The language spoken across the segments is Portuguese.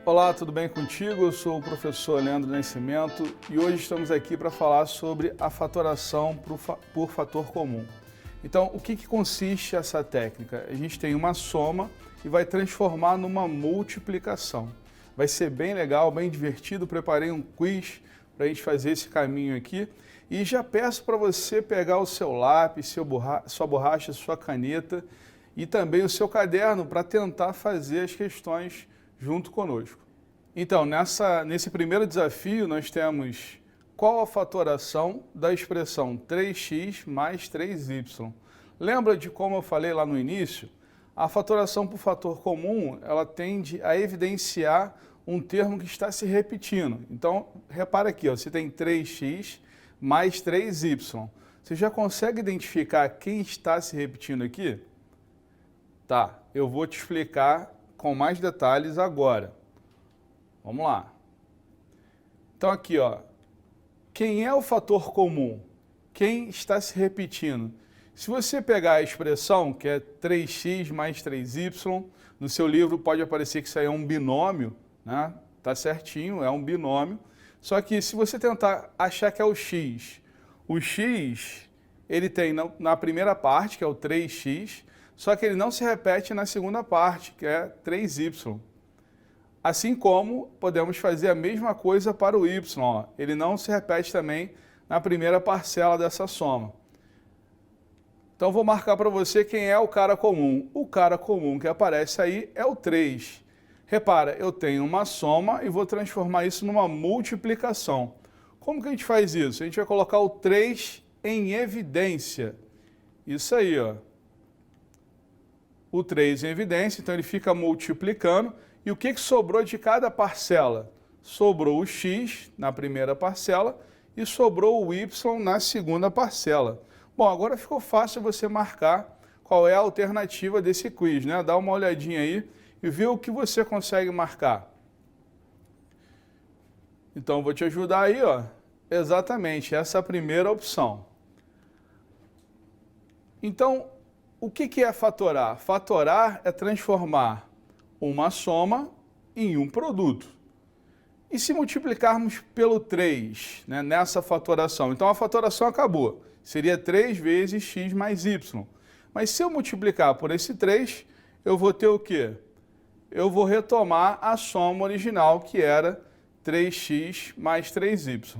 Olá, tudo bem contigo? Eu sou o professor Leandro Nascimento e hoje estamos aqui para falar sobre a fatoração por fator comum. Então, o que consiste essa técnica? A gente tem uma soma e vai transformar numa multiplicação. Vai ser bem legal, bem divertido. Preparei um quiz para a gente fazer esse caminho aqui. E já peço para você pegar o seu lápis, sua borracha, sua caneta e também o seu caderno para tentar fazer as questões junto conosco. Então, nesse primeiro desafio, nós temos qual a fatoração da expressão 3x mais 3y. Lembra de como eu falei lá no início? A fatoração por fator comum, ela tende a evidenciar um termo que está se repetindo. Então, repara aqui, ó, você tem 3x mais 3y. Você já consegue identificar quem está se repetindo aqui? Tá, eu vou te explicar com mais detalhes agora. Vamos lá. Então aqui, ó, quem é o fator comum? Quem está se repetindo? Se você pegar a expressão, que é 3x mais 3y, no seu livro pode aparecer que isso aí é um binômio, né? Tá certinho, é um binômio. Só que se você tentar achar que é o x, ele tem na primeira parte, que é o 3x, só que ele não se repete na segunda parte, que é 3y. Assim como podemos fazer a mesma coisa para o y, ó. Ele não se repete também na primeira parcela dessa soma. Então vou marcar para você quem é o cara comum. O cara comum que aparece aí é o 3. Repara, eu tenho uma soma e vou transformar isso numa multiplicação. Como que a gente faz isso? A gente vai colocar o 3 em evidência. Isso aí, ó. O 3 em evidência, então ele fica multiplicando. E o que sobrou de cada parcela? Sobrou o x na primeira parcela e sobrou o y na segunda parcela. Bom, agora ficou fácil você marcar qual é a alternativa desse quiz, né? Dá uma olhadinha aí e vê o que você consegue marcar. Então, vou te ajudar aí, ó. Exatamente, essa é a primeira opção. Então, o que é fatorar? Fatorar é transformar uma soma em um produto. E se multiplicarmos pelo 3, né, nessa fatoração? Então, a fatoração acabou. Seria 3 vezes x mais y. Mas se eu multiplicar por esse 3, eu vou ter o quê? Eu vou retomar a soma original, que era 3x mais 3y.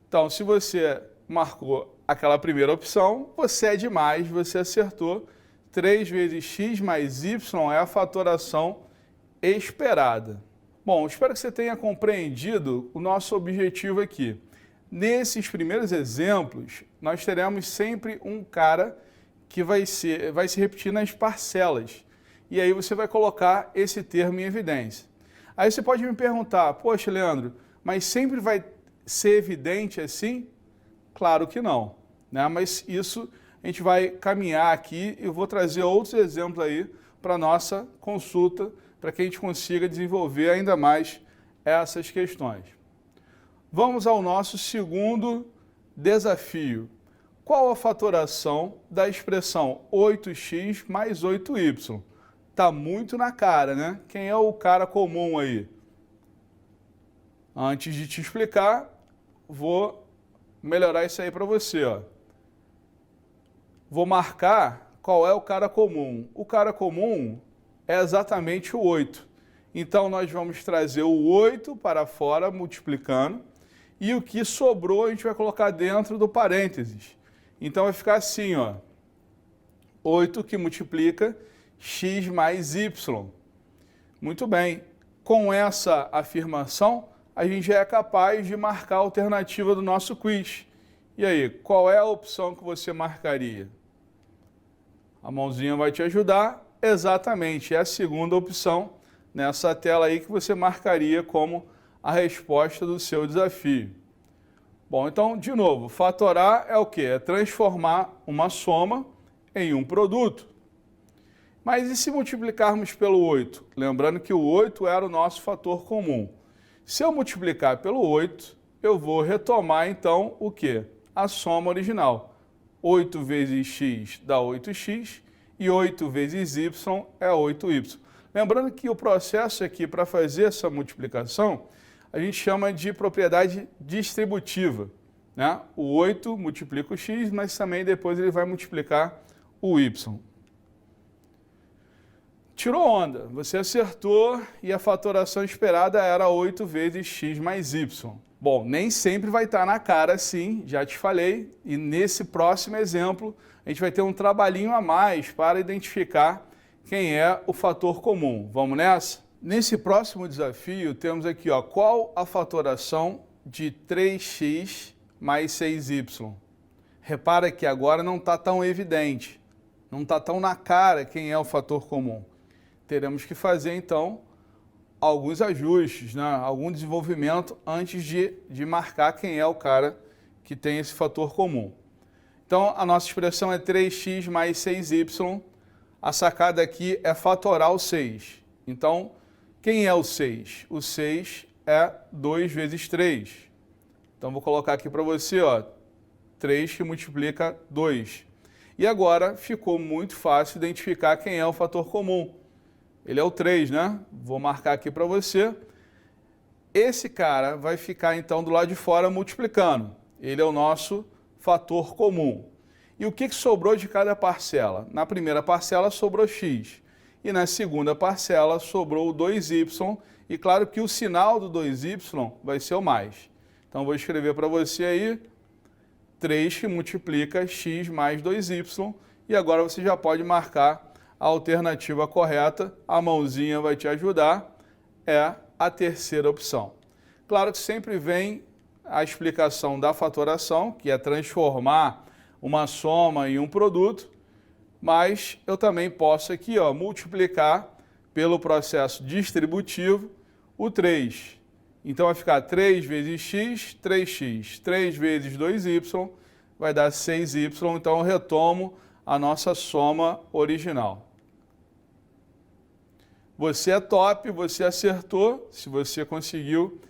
Então, se você marcou aquela primeira opção, você é demais, você acertou. 3 vezes x mais y é a fatoração esperada. Bom, espero que você tenha compreendido o nosso objetivo aqui. Nesses primeiros exemplos, nós teremos sempre um cara que vai se repetir nas parcelas. E aí você vai colocar esse termo em evidência. Aí você pode me perguntar, poxa, Leandro, mas sempre vai ser evidente assim? Claro que não, né? Mas isso a gente vai caminhar aqui e eu vou trazer outros exemplos aí para a nossa consulta, para que a gente consiga desenvolver ainda mais essas questões. Vamos ao nosso segundo desafio. Qual a fatoração da expressão 8x mais 8y? Tá muito na cara, né? Quem é o cara comum aí? Antes de te explicar, vou melhorar isso aí para você, ó. Vou marcar qual é o cara comum. O cara comum é exatamente o 8. Então, nós vamos trazer o 8 para fora, multiplicando, e o que sobrou a gente vai colocar dentro do parênteses. Então, vai ficar assim, ó. 8 que multiplica x mais y. Muito bem. Com essa afirmação, a gente já é capaz de marcar a alternativa do nosso quiz. E aí, qual é a opção que você marcaria? A mãozinha vai te ajudar. Exatamente, é a segunda opção nessa tela aí que você marcaria como a resposta do seu desafio. Bom, então, de novo, fatorar é o quê? É transformar uma soma em um produto. Mas e se multiplicarmos pelo 8? Lembrando que o 8 era o nosso fator comum. Se eu multiplicar pelo 8, eu vou retomar, então, o quê? A soma original. 8 vezes x dá 8x e 8 vezes y é 8y. Lembrando que o processo aqui para fazer essa multiplicação, a gente chama de propriedade distributiva, né? O 8 multiplica o x, mas também depois ele vai multiplicar o y. Tirou onda, você acertou e a fatoração esperada era 8 vezes x mais y. Bom, nem sempre vai estar na cara assim, já te falei, e nesse próximo exemplo a gente vai ter um trabalhinho a mais para identificar quem é o fator comum. Vamos nessa? Nesse próximo desafio temos aqui, ó, qual a fatoração de 3x mais 6y? Repara que agora não está tão evidente, não está tão na cara quem é o fator comum. Teremos que fazer, então, alguns ajustes, né? Algum desenvolvimento antes de marcar quem é o cara que tem esse fator comum. Então, a nossa expressão é 3x mais 6y. A sacada aqui é fatorar o 6. Então, quem é o 6? O 6 é 2 vezes 3. Então, vou colocar aqui para você, ó, 3 que multiplica 2. E agora ficou muito fácil identificar quem é o fator comum. Ele é o 3, né? Vou marcar aqui para você. Esse cara vai ficar, então, do lado de fora multiplicando. Ele é o nosso fator comum. E o que sobrou de cada parcela? Na primeira parcela sobrou x. E na segunda parcela sobrou o 2y. E claro que o sinal do 2y vai ser o mais. Então, vou escrever para você aí 3 que multiplica x mais 2y. E agora você já pode marcar a alternativa correta, a mãozinha vai te ajudar, é a terceira opção. Claro que sempre vem a explicação da fatoração, que é transformar uma soma em um produto, mas eu também posso aqui, ó, multiplicar pelo processo distributivo o 3. Então vai ficar 3 vezes x, 3x, 3 vezes 2y, vai dar 6y, então eu retomo a nossa soma original. Você é top, você acertou, se você conseguiu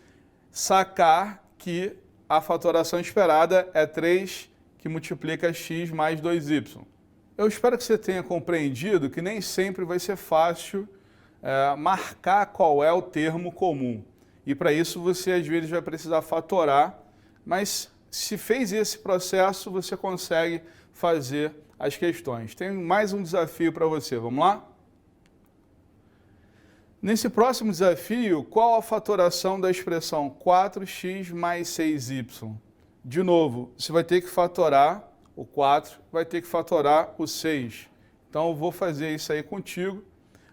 sacar que a fatoração esperada é 3 que multiplica x mais 2y. Eu espero que você tenha compreendido que nem sempre vai ser fácil marcar qual é o termo comum. E para isso você às vezes vai precisar fatorar, mas se fez esse processo, você consegue fazer as questões. Tem mais um desafio para você, vamos lá? Nesse próximo desafio, qual a fatoração da expressão 4x mais 6y? De novo, você vai ter que fatorar o 4, vai ter que fatorar o 6. Então, eu vou fazer isso aí contigo,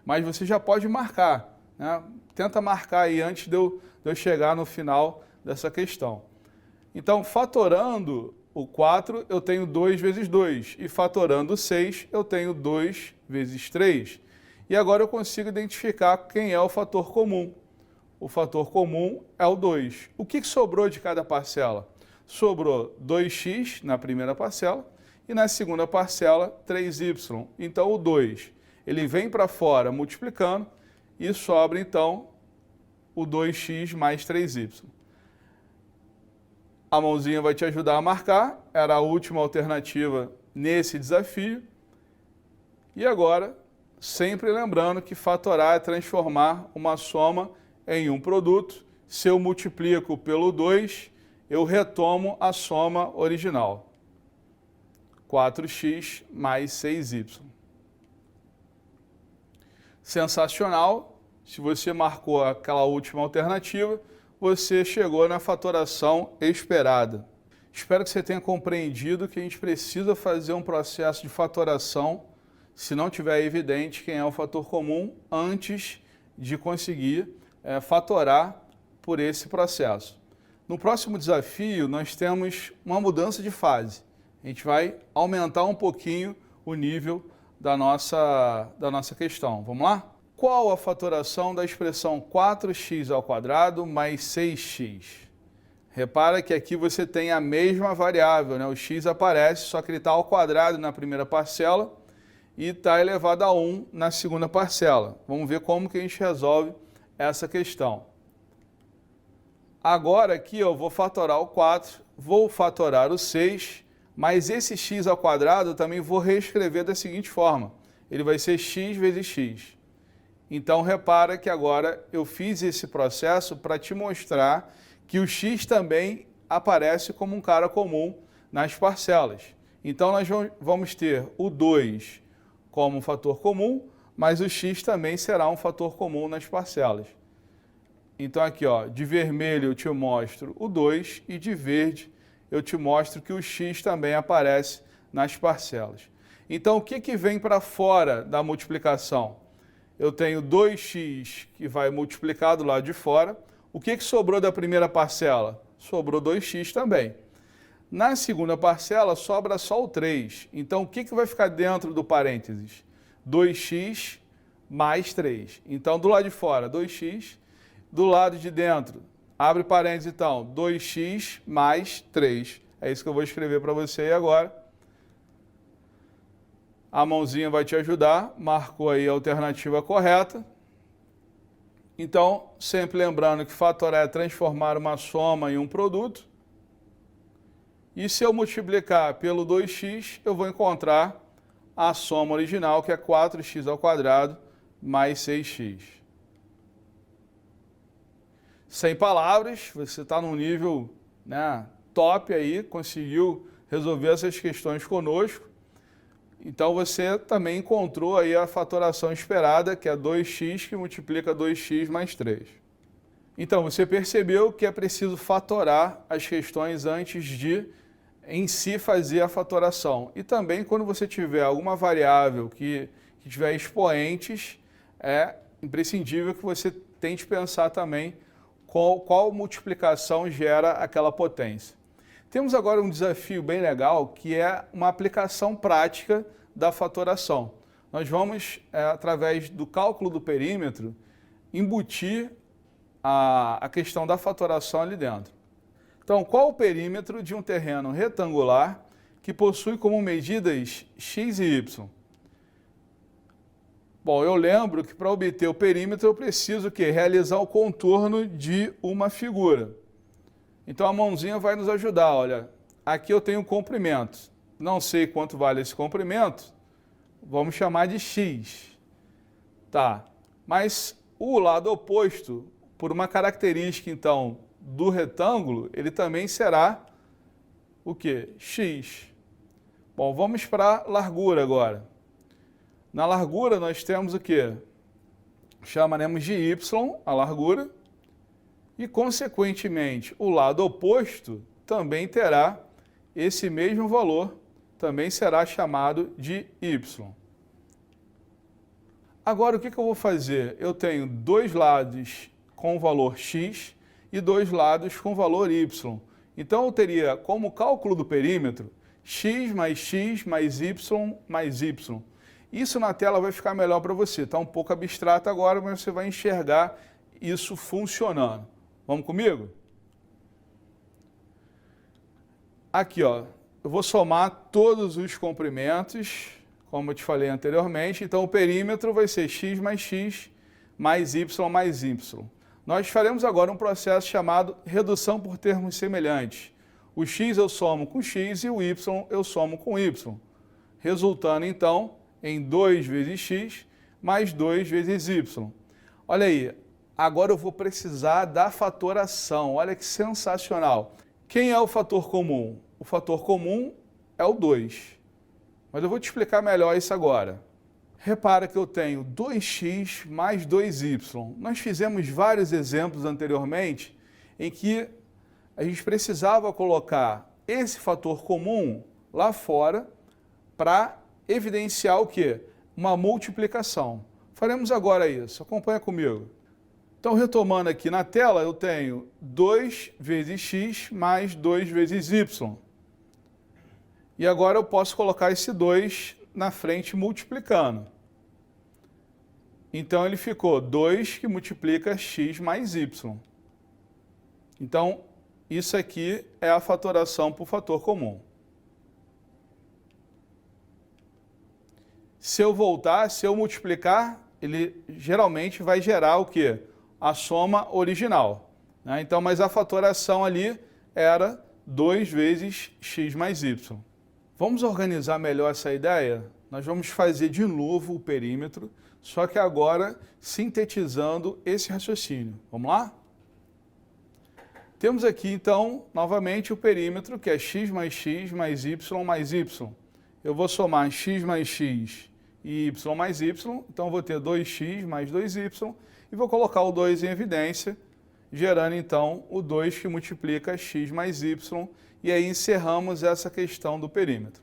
mas você já pode marcar, né? Tenta marcar aí antes de eu chegar no final dessa questão. Então, fatorando o 4, eu tenho 2 vezes 2. E fatorando o 6, eu tenho 2 vezes 3. E agora eu consigo identificar quem é o fator comum. O fator comum é o 2. O que sobrou de cada parcela? Sobrou 2x na primeira parcela e na segunda parcela 3y. Então o 2, ele vem para fora multiplicando e sobra então o 2x mais 3y. A mãozinha vai te ajudar a marcar, era a última alternativa nesse desafio. E agora, sempre lembrando que fatorar é transformar uma soma em um produto. Se eu multiplico pelo 2, eu retomo a soma original. 4x mais 6y. Sensacional! Se você marcou aquela última alternativa, você chegou na fatoração esperada. Espero que você tenha compreendido que a gente precisa fazer um processo de fatoração se não tiver evidente quem é o fator comum antes de conseguir fatorar por esse processo. No próximo desafio, nós temos uma mudança de fase. A gente vai aumentar um pouquinho o nível da nossa questão. Vamos lá? Qual a fatoração da expressão 4x² mais 6x? Repara que aqui você tem a mesma variável, né? O x aparece, só que ele está ao quadrado na primeira parcela e está elevado a 1 na segunda parcela. Vamos ver como que a gente resolve essa questão. Agora aqui eu vou fatorar o 4, vou fatorar o 6, mas esse x² eu também vou reescrever da seguinte forma. Ele vai ser x vezes x. Então, repara que agora eu fiz esse processo para te mostrar que o x também aparece como um cara comum nas parcelas. Então, nós vamos ter o 2 como um fator comum, mas o x também será um fator comum nas parcelas. Então, aqui, ó, de vermelho eu te mostro o 2 e de verde eu te mostro que o x também aparece nas parcelas. Então, o que vem para fora da multiplicação? Eu tenho 2x que vai multiplicar do lado de fora. O que sobrou da primeira parcela? Sobrou 2x também. Na segunda parcela, sobra só o 3. Então, o que vai ficar dentro do parênteses? 2x mais 3. Então, do lado de fora, 2x. Do lado de dentro, abre parênteses, então, 2x mais 3. É isso que eu vou escrever para você aí agora. A mãozinha vai te ajudar, marcou aí a alternativa correta. Então, sempre lembrando que fatorar é transformar uma soma em um produto. E se eu multiplicar pelo 2x, eu vou encontrar a soma original, que é 4x ao quadrado mais 6x. Sem palavras, você está num nível, né, top aí, conseguiu resolver essas questões conosco. Então você também encontrou aí a fatoração esperada, que é 2x que multiplica 2x mais 3. Então você percebeu que é preciso fatorar as questões antes de em si fazer a fatoração. E também quando você tiver alguma variável que tiver expoentes, é imprescindível que você tente pensar também qual multiplicação gera aquela potência. Temos agora um desafio bem legal, que é uma aplicação prática da fatoração. Nós vamos, através do cálculo do perímetro, embutir a questão da fatoração ali dentro. Então, qual o perímetro de um terreno retangular que possui como medidas x e y? Bom, eu lembro que para obter o perímetro eu preciso realizar o contorno de uma figura. Então a mãozinha vai nos ajudar, olha, aqui eu tenho um comprimento, não sei quanto vale esse comprimento, vamos chamar de x. Tá, mas o lado oposto, por uma característica então do retângulo, ele também será o quê? X. Bom, vamos para a largura agora. Na largura nós temos o quê? Chamaremos de y a largura e, consequentemente, o lado oposto também terá esse mesmo valor, também será chamado de y. Agora, o que eu vou fazer? Eu tenho dois lados com valor x e dois lados com valor y. Então, eu teria como cálculo do perímetro x mais y mais y. Isso na tela vai ficar melhor para você. Está um pouco abstrato agora, mas você vai enxergar isso funcionando. Vamos comigo? Aqui, ó, eu vou somar todos os comprimentos, como eu te falei anteriormente. Então, o perímetro vai ser x mais y mais y. Nós faremos agora um processo chamado redução por termos semelhantes. O x eu somo com x e o y eu somo com y, resultando, então, em 2 vezes x mais 2 vezes y. Olha aí, agora eu vou precisar da fatoração. Olha que sensacional. Quem é o fator comum? O fator comum é o 2. Mas eu vou te explicar melhor isso agora. Repara que eu tenho 2x mais 2y. Nós fizemos vários exemplos anteriormente em que a gente precisava colocar esse fator comum lá fora para evidenciar o quê? Uma multiplicação. Faremos agora isso. Acompanha comigo. Então, retomando aqui na tela, eu tenho 2 vezes x mais 2 vezes y. E agora eu posso colocar esse 2 na frente multiplicando. Então, ele ficou 2 que multiplica x mais y. Então, isso aqui é a fatoração por fator comum. Se eu voltar, se eu multiplicar, ele geralmente vai gerar o quê? A soma original. Né? Então, mas a fatoração ali era 2 vezes x mais y. Vamos organizar melhor essa ideia? Nós vamos fazer de novo o perímetro, só que agora sintetizando esse raciocínio. Vamos lá? Temos aqui, então, novamente o perímetro, que é x mais y mais y. Eu vou somar x mais x e y mais y, então vou ter 2x mais 2y, e vou colocar o 2 em evidência, gerando, então, o 2 que multiplica x mais y, e aí encerramos essa questão do perímetro.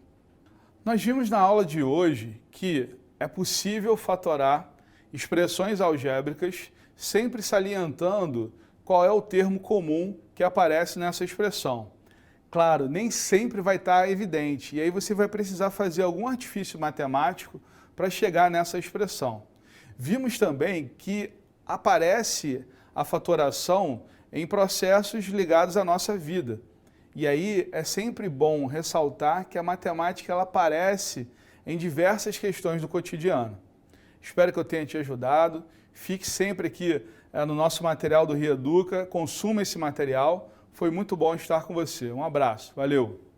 Nós vimos na aula de hoje que é possível fatorar expressões algébricas, sempre salientando qual é o termo comum que aparece nessa expressão. Claro, nem sempre vai estar evidente, e aí você vai precisar fazer algum artifício matemático para chegar nessa expressão. Vimos também que aparece a fatoração em processos ligados à nossa vida. E aí é sempre bom ressaltar que a matemática ela aparece em diversas questões do cotidiano. Espero que eu tenha te ajudado. Fique sempre aqui no nosso material do Reeduca, consuma esse material. Foi muito bom estar com você. Um abraço, valeu!